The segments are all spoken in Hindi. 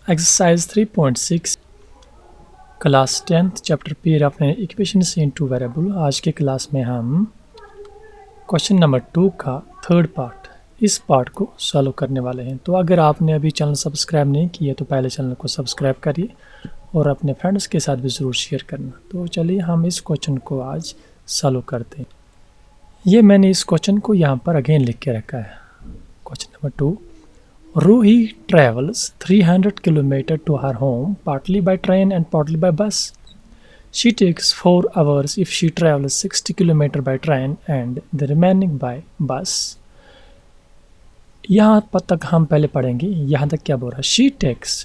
Exercise 3.6 class 10th chapter pair of equations in two variable. आज के क्लास में हम क्वेश्चन नंबर 2 का थर्ड पार्ट इस पार्ट को सॉल्व करने वाले हैं। तो अगर आपने अभी चैनल सब्सक्राइब नहीं किया तो पहले चैनल को सब्सक्राइब करिए और अपने फ्रेंड्स के साथ भी ज़रूर शेयर करना। तो चलिए हम इस क्वेश्चन को आज सॉल्व करते हैं। ये मैंने इस क्वेश्चन को यहाँ पर अगेन लिख के रखा है। Question number 2, Ruhi travels 300 km to her home, partly by train and partly by bus. She takes 4 hours if she travels 60 km by train and the remaining by bus. यहाँ तक हम पहले पढ़ेंगे। यहाँ तक क्या बोल रहा है? She takes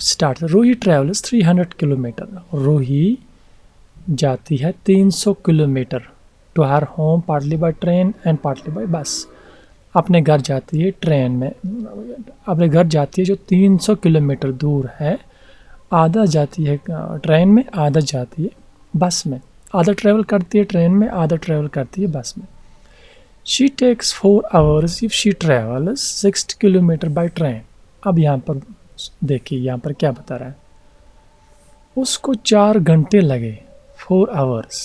start. Ruhi travels 300 km. Ruhi जाती है 300 kilometre to her home, partly by train and partly by bus. अपने घर जाती है ट्रेन में, अपने घर जाती है जो 300 किलोमीटर दूर है। आधा जाती है ट्रेन में, आधा जाती है बस में। आधा ट्रैवल करती है ट्रेन में, आधा ट्रैवल करती है बस में। She takes 4 hours if she travels 60 kilometres by train. अब यहाँ पर देखिए, यहाँ पर क्या बता रहा है? उसको 4 घंटे लगे, 4 hours,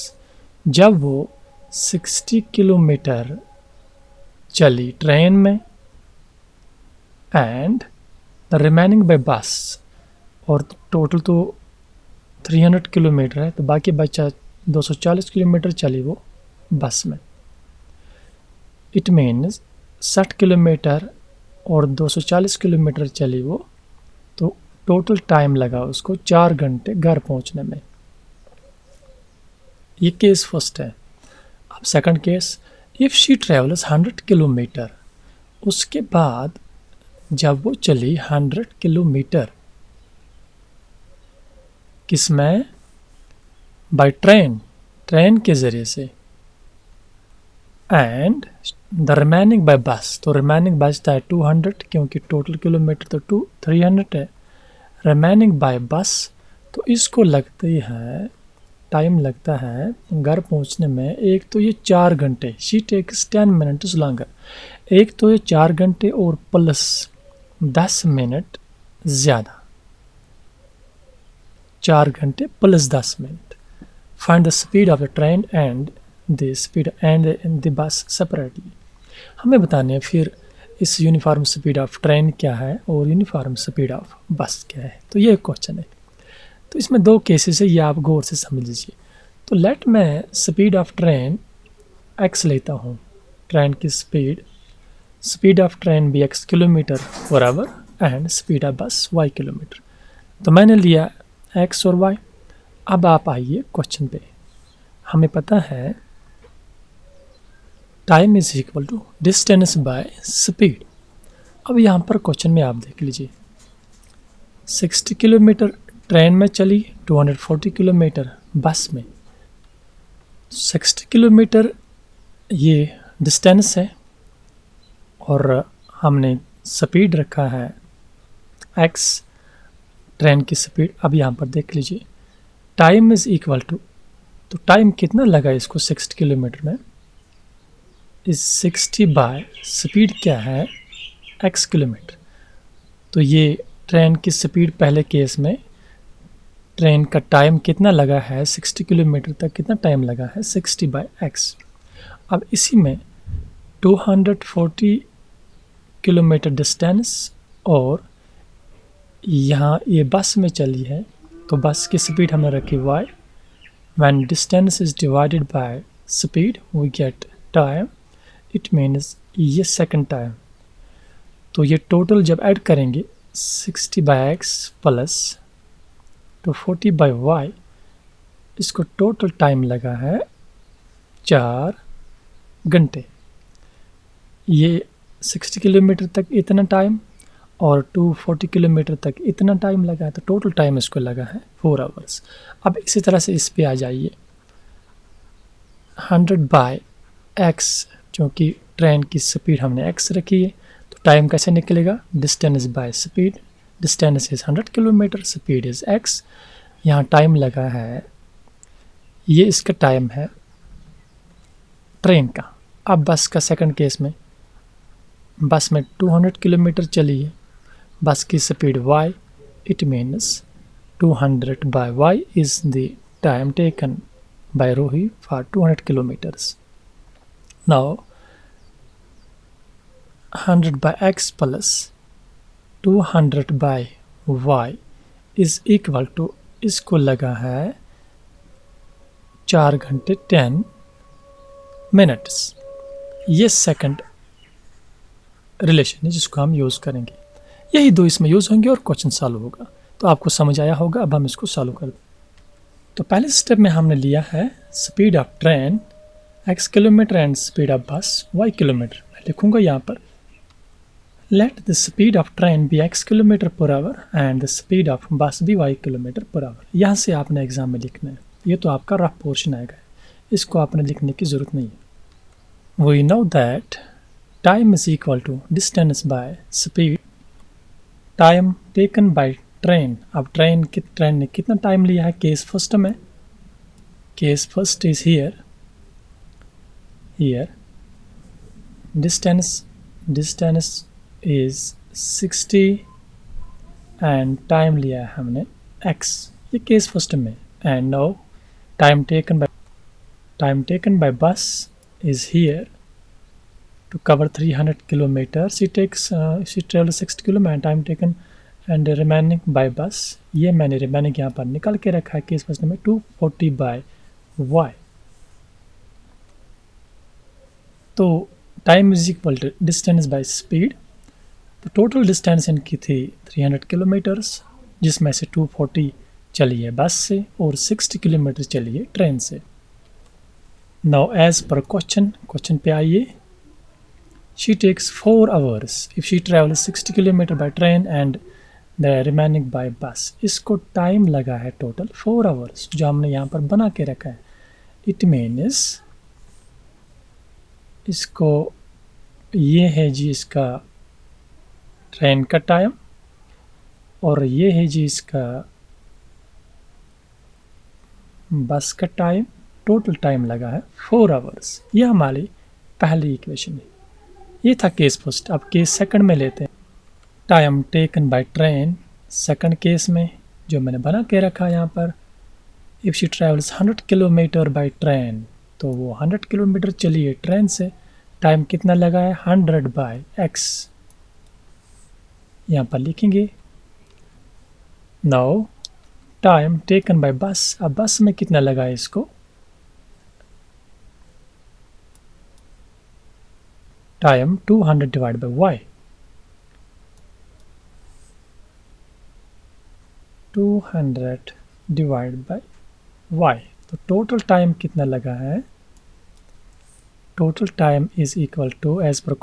जब वो 60 किलोमीटर चली ट्रेन में एंड द रिमेनिंग बाय बस। और टोटल तो 300 किलोमीटर है, तो बाकी बचा 240 किलोमीटर चली वो बस में। इट मीन्स 60 किलोमीटर और 240 किलोमीटर चली वो, तो टोटल टाइम लगा उसको 4 घंटे घर पहुंचने में। ये केस फर्स्ट है। अब second case, if she travels 100 kilometre, उसके बाद जब वो चली 100 किलोमीटर, किस में? बाय ट्रेन, ट्रेन के ज़रिए से, एंड द रिमेनिंग बाय बस। तो रिमेनिंग बचता है 200, क्योंकि टोटल किलोमीटर तो 300 है। रिमेनिंग बाय बस, तो इसको लगती है, टाइम लगता है घर पहुंचने में। एक तो ये 4 घंटे, शी टेक्स 10 मिनट्स लॉन्गर। एक तो ये 4 घंटे और प्लस 10 मिनट ज़्यादा, 4 घंटे plus 10 minute. Find the speed of the train and the speed and the bus separately. हमें बताने हैं फिर इस यूनिफॉर्म स्पीड ऑफ ट्रेन क्या है और यूनिफॉर्म स्पीड ऑफ बस क्या है। तो ये क्वेश्चन है। तो इसमें 2 केसेस है, ये आप गौर से समझ लीजिए। तो लेट मैं स्पीड ऑफ ट्रेन x लेता हूँ। ट्रेन की स्पीड ऑफ ट्रेन भी x kilometre per hour and speed of bus y kilometre. तो मैंने लिया x और y। अब आप आइए क्वेश्चन पे। हमें पता है time is equal to distance by speed. अब यहाँ पर क्वेश्चन में आप देख लीजिए, 60 किलोमीटर ट्रेन में चली, 240 किलोमीटर बस में। 60 किलोमीटर ये डिस्टेंस है और हमने स्पीड रखा है x, ट्रेन की स्पीड। अब यहाँ पर देख लीजिए, टाइम इज़ इक्वल टू, तो टाइम कितना लगा इसको 60 किलोमीटर में? इस 60 बाय स्पीड क्या है? x kilometre. तो ये ट्रेन की स्पीड, पहले केस में ट्रेन का टाइम कितना लगा है 60 किलोमीटर तक, कितना टाइम लगा है? 60 बाय x। अब इसी में 240 किलोमीटर डिस्टेंस और यहाँ ये बस में चली है, तो बस की स्पीड हमने रखी y। When distance is divided by speed we get time. It means ये सेकंड टाइम। तो ये टोटल जब ऐड करेंगे 60 by x plus 240 by y, इसको टोटल टाइम लगा है 4 घंटे। ये 60 किलोमीटर तक इतना टाइम और 240 किलोमीटर तक इतना टाइम लगा है, तो टोटल टाइम इसको लगा है 4 hours। अब इसी तरह से इस पे आ जाइए, 100 बाय x, क्योंकि ट्रेन की स्पीड हमने x रखी है, तो टाइम कैसे निकलेगा? Distance by speed. Distance is 100 kilometre, speed is x। यहाँ टाइम लगा है, ये इसका टाइम है ट्रेन का। अब बस का सेकंड केस में, बस में 200 किलोमीटर चली है, बस की speed y, it means 200 by y is the time taken by Rohi for 200 kilometers. Now 100 by x plus 200 by y is equal to, इसको लगा है 4 घंटे 10 मिनट्स। ये सेकंड रिलेशन है जिसको हम यूज़ करेंगे। यही दो इसमें यूज़ होंगे और क्वेश्चन सॉल्व होगा। तो आपको समझ आया होगा। अब हम इसको सॉल्व कर दें। तो पहले स्टेप में हमने लिया है speed of train x kilometre and speed of bus y kilometre. मैं लिखूंगा यहाँ पर let the speed of train be x kilometre per hour and the speed of bus be y kilometre per hour. यहाँ से आपने एग्जाम में लिखना है। ये तो आपका रफ पोर्शन आएगा, इसको आपने लिखने की ज़रूरत नहीं है। We know that time is equal to distance by speed, time taken by train. अब ट्रेन ने कितना टाइम लिया है केस फर्स्ट में। Case first is here distance is 60 and time लिया है हमने x, ये केस फर्स्ट में। And now time taken by bus is here to cover 300 kilometers. She traveled 60 kilometers. Time taken and remaining by bus. ये मैंने remaining यहाँ पर निकाल के रखा है केस फर्स्ट में 240 by y. तो time is equal to distance by speed. तो टोटल डिस्टेंस इनकी थी 300 किलोमीटर्स, जिसमें से 240 चली है बस से और 60 किलोमीटर चली है ट्रेन से। नाउ एज पर क्वेश्चन पे आइए। She takes 4 hours if she travels 60 km by train and the remaining by bus. इसको टाइम लगा है टोटल 4 hours जो हमने यहाँ पर बना के रखा है। It means इसको ये है जी इसका ट्रेन का टाइम और ये है जी इसका बस का टाइम। टोटल टाइम लगा है 4 hours। ये हमारी पहली इक्वेशन है। ये था केस फर्स्ट। अब केस सेकंड में लेते हैं। Time taken by train second case में जो मैंने बना के रखा यहाँ पर, if she travels 100 kilometre by train, तो वो 100 किलोमीटर चली है ट्रेन से। टाइम कितना लगा है 100 बाय x, यहाँ पर लिखेंगे। नाउ टाइम टेकन बाय बस, अब बस में कितना लगा है इसको, time 200 divide by y, 200 divide by y। तो टोटल टाइम कितना लगा है, total time is equal to as per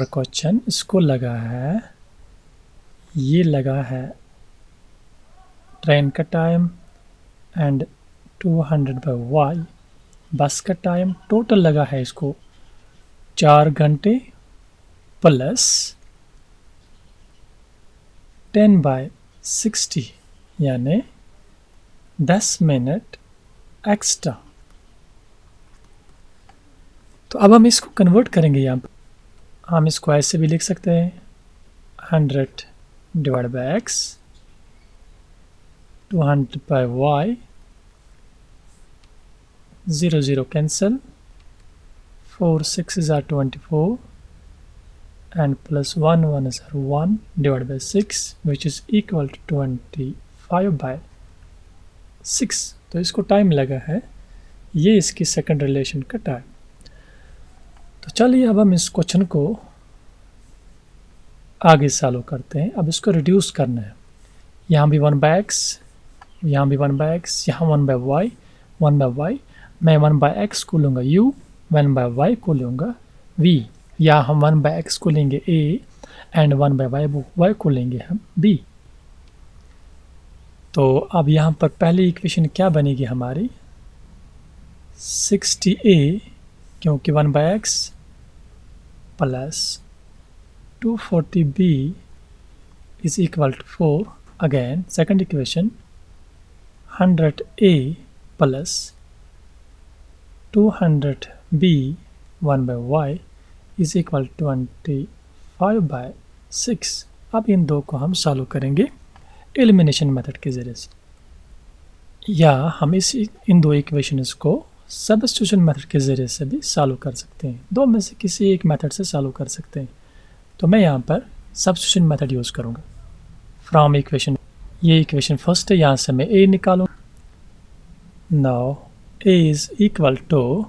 question इसको लगा है, ये लगा है ट्रेन का टाइम एंड 200 बाय y बस का टाइम। टोटल लगा है इसको 4 घंटे प्लस 10 बाय 60 यानी 10 मिनट एक्स्ट्रा। तो अब हम इसको कन्वर्ट करेंगे। यहाँ पर हम इसको ऐसे भी लिख सकते हैं 100 divide by x, 200 by y, 0 0 cancel, 4 6s are 24 and plus 1 1s are 1 divided by 6 which is equal to 25 by 6। तो इसको टाइम लगा है, ये इसकी सेकंड रिलेशन का टाइम। तो चलिए अब हम इस क्वेश्चन को आगे सॉल्व करते हैं। अब इसको रिड्यूस करना है। यहाँ भी 1 बाय x, यहाँ भी 1 बाय x, यहाँ 1 बाय y। मैं 1 बाय x को लूँगा u, 1 बाय y को लूँगा v, या हम 1 बाय x को लेंगे a एंड 1 बाय y को लेंगे हम b। तो अब यहाँ पर पहली इक्वेशन क्या बनेगी हमारी, 60a क्योंकि 1 by x plus 240b is equal to 4। Again second equation 100a plus 200b 1 by y is equal to 25 by 6। अब इन दो को हम सॉल्व करेंगे एलिमिनेशन मेथड के ज़रिए से, या हम इन दो इक्वेशंस को सब्स्टिट्यूशन मेथड के ज़रिए से भी सॉल्व कर सकते हैं। दो में से किसी एक मेथड से सॉल्व कर सकते हैं। तो मैं यहाँ पर सब्स्टिट्यूशन मेथड यूज़ करूँगा। फ्रॉम इक्वेशन, ये इक्वेशन फर्स्ट है, यहाँ से मैं ए निकालूँ। नाउ a is equal to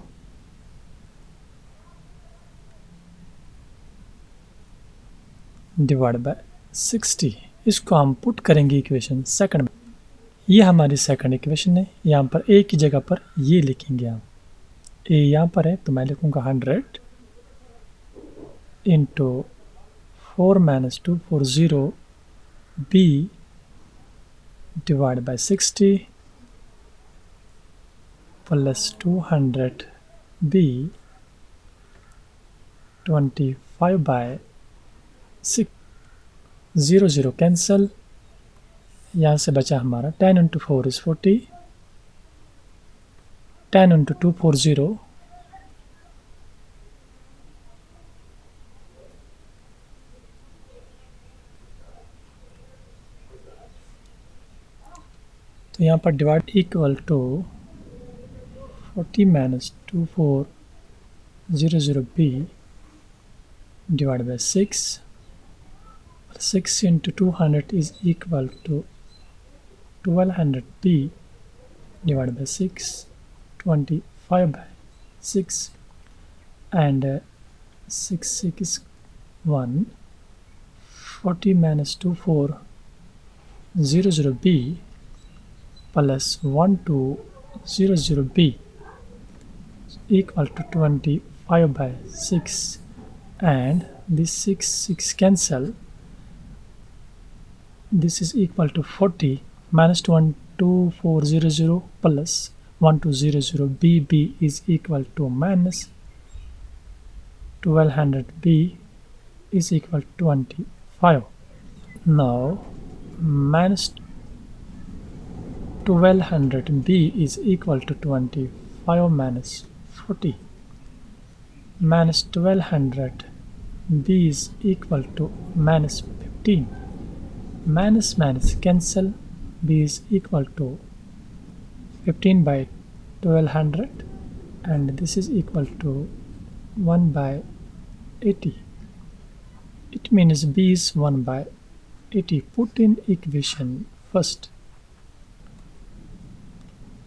divide by 60। इसको हम पुट करेंगे इक्वेशन सेकंड में। ये हमारी सेकंड इक्वेशन है। यहाँ पर ए की जगह पर ये लिखेंगे हम। ए यहाँ पर है तो मैं लिखूँगा 100 into 4 - 240 b divide by 60 plus 200 b 25 by 6। 0 0 cancel, यहाँ से बचा हमारा 10 इंटू 4 इज़ 40, 10 इंटू 240 तो यहाँ पर divide equal to 40 - 2400 b divide by 6। 6 into 200 is equal to 1200 b divided by 6, 25 by 6, and 6 6 is 1. 40 minus 2400 b plus 1200 b equal to 25 by 6, and this 6 6 cancel. This is equal to 40 minus 12400 plus 1200 b is equal to minus 1200 b is equal to 25. Now minus 1200 b is equal to 25 minus 40. Minus 1200 b is equal to minus 15. Minus minus cancel, b is equal to 15 by 1200, and this is equal to 1 by 80. It means b is 1 by 80. Put in equation first.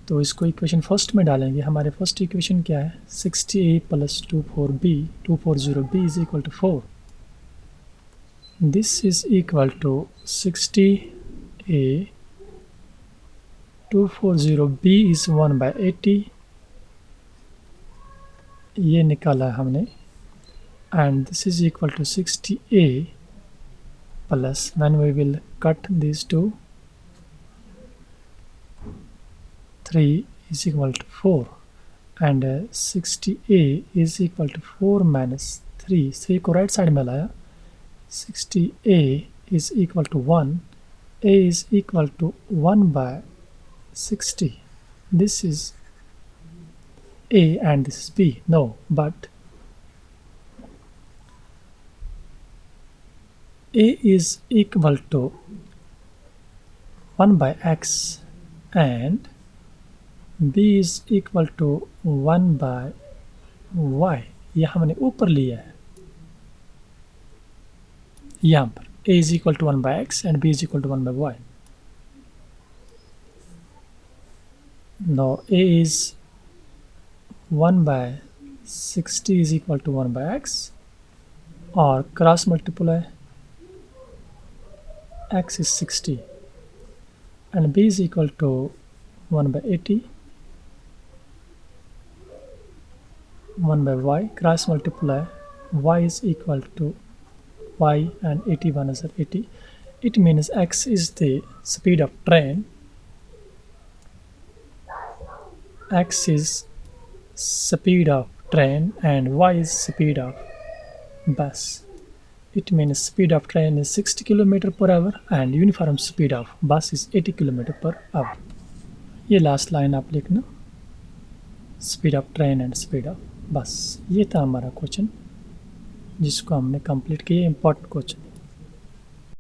तो इसको इक्वेशन फर्स्ट में डालेंगे। हमारे फर्स्ट इक्वेशन क्या है? 60a plus 240b is equal to 4. This is equal to 60a, 240b is 1 by 80, ये निकाला है हमने, and this is equal to 60a plus, when we will cut these two, 3 is equal to 4, and 60a is equal to 4 minus 3. 3 को राइट साइड में लाया, 60a is equal to 1. a is equal to 1 by 60. This is a and this is b. No, but a is equal to 1 by x and b is equal to 1 by y. यह हमने ऊपर लिया है। यहाँ पर a is equal to 1 by x and b is equal to 1 by y. Now a is 1 by 60 is equal to 1 by x, और cross multiply x is 60 and b is equal to 1 by 80, 1 by y, cross multiply y is equal to y and 81 is 80. It means x is the speed of train, x is speed of train and y is speed of bus. It means speed of train is 60 km per hour and uniform speed of bus is 80 km per hour. ये लास्ट लाइन आप लिखना, speed of train and speed of बस। ये था हमारा क्वेश्चन जिसको हमने कंप्लीट किया, इम्पॉर्टेंट क्वेश्चन।